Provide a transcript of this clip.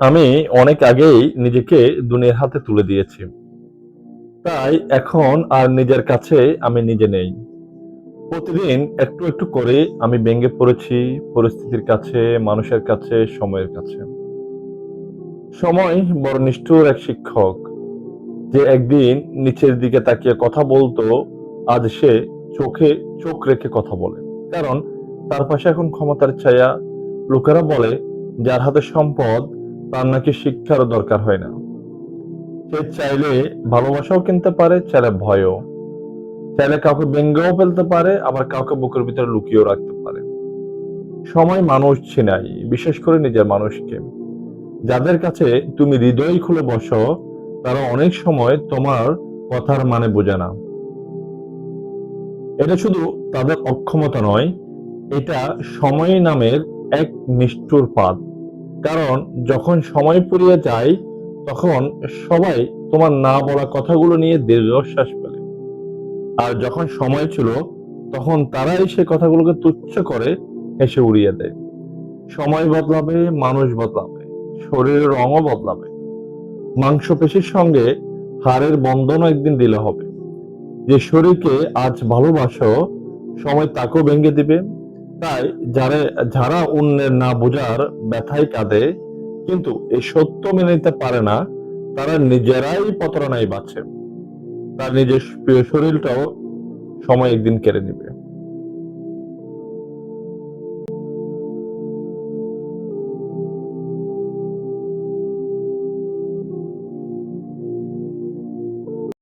আমি অনেক আগেই নিজেকে দুনিয়ার হাতে তুলে দিয়েছি। তাই এখন আর নিজের কাছে আমি নিজে নেই। প্রতিদিন একটু একটু করে আমি ভেঙে পড়েছি পরিস্থিতির কাছে, মানুষের কাছে, সময়ের কাছে। সময় বড় নিষ্ঠুর এক শিক্ষক, যে একদিন নিচের দিকে তাকিয়ে কথা বলতো, আজ সে চোখে চোখ রেখে কথা বলে। কারণ তার পাশে এখন ক্ষমতার ছায়া। লোকেরা বলে, যার হাতে সম্পদ তার নাকি শিক্ষারও দরকার হয় না। সে চাইলে ভালোবাসাও কিনতে পারে, চাইলে ভয়ও। চাইলে কাউকে ব্যঙ্গও ফেলতে পারে, আবার কাউকে বুকের ভিতরে লুকিয়েও রাখতে পারে। সময় মানুষ ছিনায়, বিশেষ করে নিজের মানুষকে। যাদের কাছে তুমি হৃদয় খুলে বসো, তারা অনেক সময় তোমার কথার মানে বোঝে না। এটা শুধু তাদের অক্ষমতা নয়, এটা সময় নামের এক নিষ্ঠুর ফাঁদ। কারণ যখন সময় ফুরিয়ে যায়, তখন সবাই তোমার না বলা কথাগুলো নিয়ে দীর্ঘশ্বাস ফেলে। আর যখন সময় ছিল, তখন তারাই সে কথাগুলোকে তুচ্ছ করে হেসে উড়িয়ে দেয়। সময় বদলাবে, মানুষ বদলাবে, শরীরের রঙও বদলাবে। মাংসপেশির সঙ্গে হাড়ের বন্ধনও একদিন দিলে হবে। যে শরীরকে আজ ভালোবাসো, সময় তাকেও ভেঙে দিবে। তাই যারা যারা অন্যের না বোঝার ব্যথায় কাঁদে, কিন্তু এই সত্য মেনে নিতে পারে না, তারা নিজেরাই প্রতারণায় বাঁচে। তার নিজের প্রিয় শরীরটাও সময় একদিন কেড়ে নিবে।